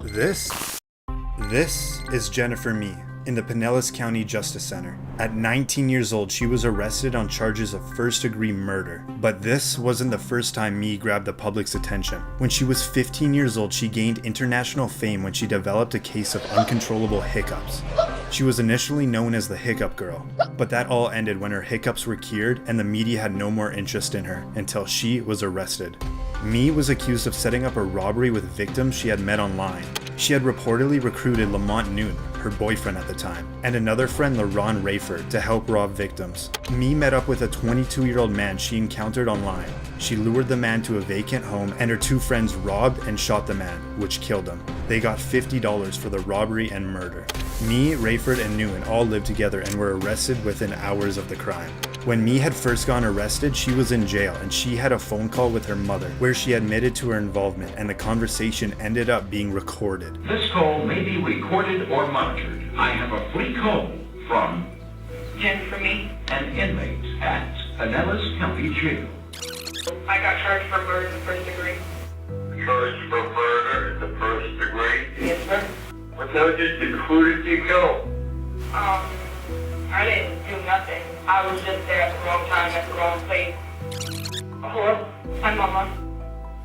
This is Jennifer Mee in the Pinellas County Justice Center. At 19 years old, she was arrested on charges of first-degree murder. But this wasn't the first time Mee grabbed the public's attention. When she was 15 years old, she gained international fame when she developed a case of uncontrollable hiccups. She was initially known as the Hiccup Girl, but that all ended when her hiccups were cured and the media had no more interest in her until she was arrested. Mee was accused of setting up a robbery with victims she had met online. She had reportedly recruited Lamont Newton, her boyfriend at the time, and another friend, LaRon Rayford, to help rob victims. Mee met up with a 22-year-old man she encountered online. She lured the man to a vacant home, and her two friends robbed and shot the man, which killed him. They got $50 for the robbery and murder. Mee, Rayford, and Newton all lived together and were arrested within hours of the crime. When Mee had first gone arrested, she was in jail and she had a phone call with her mother where she admitted to her involvement, and the conversation ended up being recorded. This call may be recorded or monitored. I have a free call from Jennifer Mee, an inmate at Pinellas County Jail. I got charged for murder in the first degree. Charged for murder in the first degree? Yes, sir. What charges and who did you kill? I didn't do nothing. I was just there at the wrong time, at the wrong place. Hello? Hi, Mama.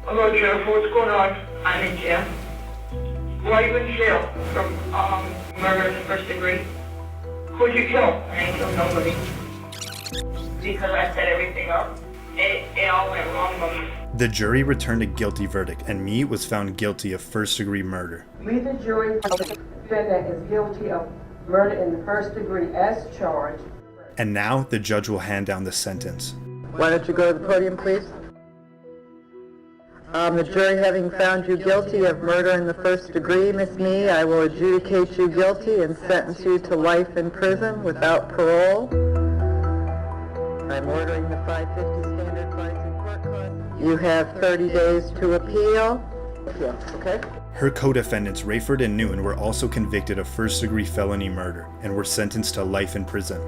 Hello, Jennifer. What's going on? I'm in jail Why are you in jail? from murder in the first degree. Who'd you kill? I ain't killed nobody. Because I set everything up. It all went wrong, Mama. The jury returned a guilty verdict, and Mee was found guilty of first-degree murder. We, the jury, find the defendant is guilty of murder in the first degree as charged. And now the judge will hand down the sentence. Why don't you go to the podium, please? The jury having found you guilty of murder in the first degree, Miss Mee, I will adjudicate you guilty and sentence you to life in prison without parole. I'm ordering the 550 standard fines and court costs. You have 30 days to appeal. Okay? Her co-defendants, Rayford and Newton, were also convicted of first-degree felony murder and were sentenced to life in prison.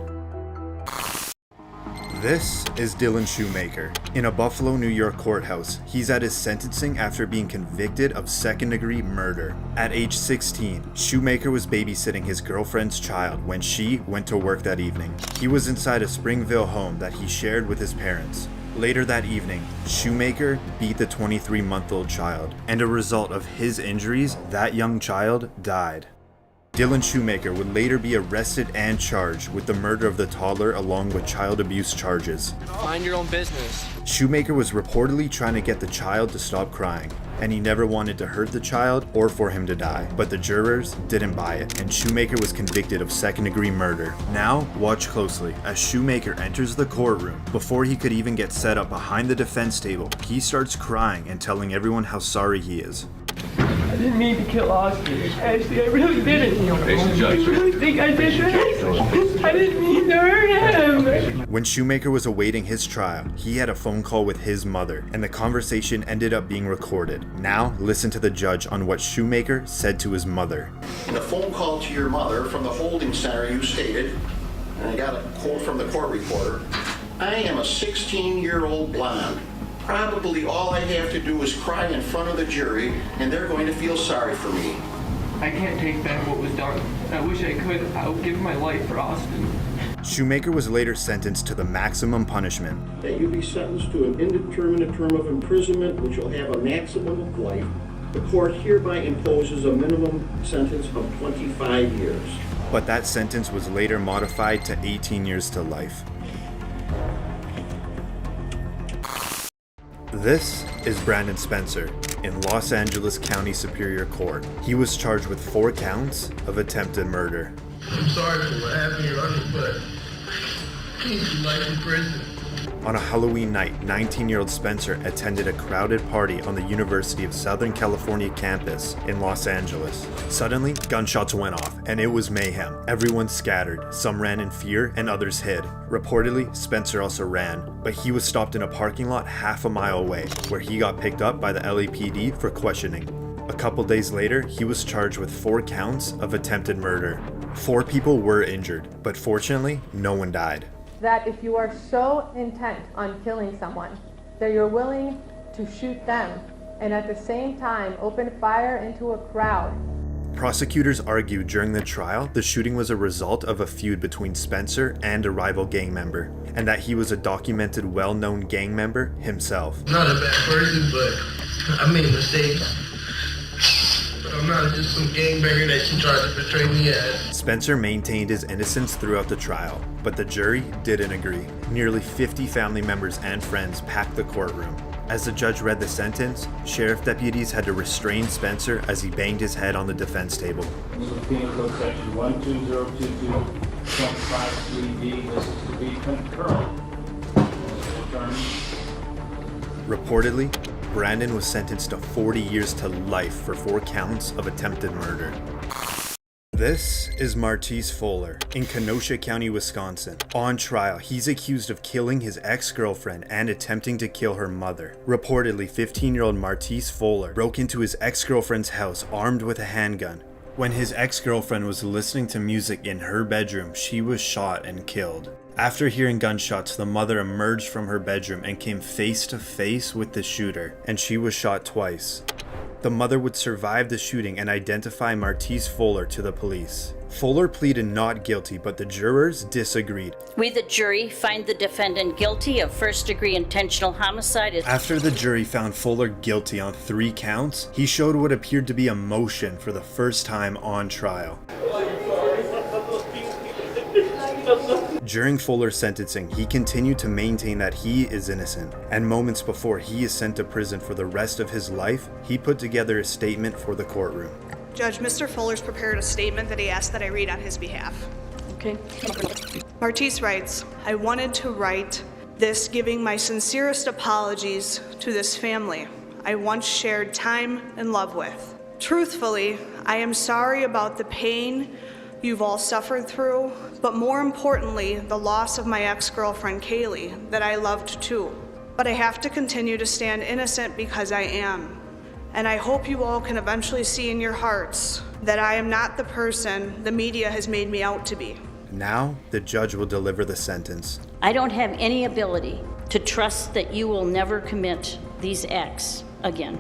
This is Dylan Shoemaker. In a Buffalo, New York courthouse, he's at his sentencing after being convicted of second-degree murder. At age 16, Shoemaker was babysitting his girlfriend's child when she went to work that evening. He was inside a Springville home that he shared with his parents. Later that evening, Shoemaker beat the 23-month-old child, and a result of his injuries, that young child died. Dylan Shoemaker would later be arrested and charged with the murder of the toddler along with child abuse charges. Mind your own business. Shoemaker was reportedly trying to get the child to stop crying, and he never wanted to hurt the child or for him to die. But the jurors didn't buy it, and Shoemaker was convicted of second-degree murder. Now, watch closely as Shoemaker enters the courtroom. Before he could even get set up behind the defense table, he starts crying and telling everyone how sorry he is. I didn't mean to kill Austin. Ashley, I really didn't. I really think I did that. I didn't mean to hurt him. When Shoemaker was awaiting his trial, he had a phone call with his mother, and the conversation ended up being recorded. Now, listen to the judge on what Shoemaker said to his mother. In a phone call to your mother from the holding center, you stated, and I got a quote from the court reporter, "I am a 16-year-old blonde. Probably all I have to do is cry in front of the jury, and they're going to feel sorry for me." I can't take back what was done. I wish I could. I would give my life for Austin. Shoemaker was later sentenced to the maximum punishment. That you be sentenced to an indeterminate term of imprisonment, which will have a maximum of life. The court hereby imposes a minimum sentence of 25 years. But that sentence was later modified to 18 years to life. This is Brandon Spencer in Los Angeles County Superior Court. He was charged with 4 counts of attempted murder. I'm sorry for what happened to your uncle, but he's life in prison. On a Halloween night, 19-year-old Spencer attended a crowded party on the University of Southern California campus in Los Angeles. Suddenly, gunshots went off, and it was mayhem. Everyone scattered. Some ran in fear, and others hid. Reportedly, Spencer also ran, but he was stopped in a parking lot half a mile away, where he got picked up by the LAPD for questioning. A couple days later, he was charged with 4 counts of attempted murder. 4 people were injured, but fortunately, no one died. That if you are so intent on killing someone that you're willing to shoot them and at the same time opened fire into a crowd. Prosecutors argued during the trial the shooting was a result of a feud between Spencer and a rival gang member, and that he was a documented, well-known gang member himself. I'm not a bad person, but I made mistakes. But I'm not just some gangbanger that you tried to portray me as. Spencer maintained his innocence throughout the trial, but the jury didn't agree. Nearly 50 family members and friends packed the courtroom. As the judge read the sentence, sheriff deputies had to restrain Spencer as he banged his head on the defense table. Penal Code Section 12022.53D. This is to be concurrent. Reportedly, Brandon was sentenced to 40 years to life for 4 counts of attempted murder. This is Martise Fuller in Kenosha County, Wisconsin. On trial, he's accused of killing his ex-girlfriend and attempting to kill her mother. Reportedly, 15-year-old Martise Fuller broke into his ex-girlfriend's house armed with a handgun. When his ex-girlfriend was listening to music in her bedroom, she was shot and killed. After hearing gunshots, the mother emerged from her bedroom and came face to face with the shooter, and she was shot twice. The mother would survive the shooting and identify Martise Fuller to the police. Fuller pleaded not guilty, but the jurors disagreed. We, the jury, find the defendant guilty of first-degree intentional homicide. After the jury found Fuller guilty on 3 counts, he showed what appeared to be emotion for the first time on trial. During Fuller's sentencing, he continued to maintain that he is innocent, and moments before he is sent to prison for the rest of his life, he put together a statement for the courtroom. Judge, Mr. Fuller's prepared a statement that he asked that I read on his behalf. Okay. Martise writes, I wanted to write this giving my sincerest apologies to this family I once shared time and love with. Truthfully, I am sorry about the pain you've all suffered through, but more importantly, the loss of my ex-girlfriend Kaylee, that I loved too. But I have to continue to stand innocent because I am. And I hope you all can eventually see in your hearts that I am not the person the media has made me out to be. Now, the judge will deliver the sentence. I don't have any ability to trust that you will never commit these acts again.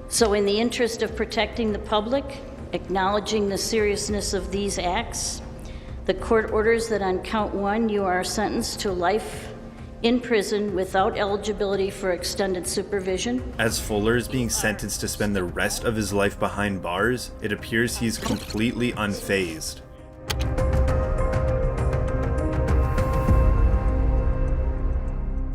So in the interest of protecting the public, acknowledging the seriousness of these acts, the court orders that on count 1, you are sentenced to life in prison without eligibility for extended supervision. As Fuller is being sentenced to spend the rest of his life behind bars, it appears he's completely unfazed.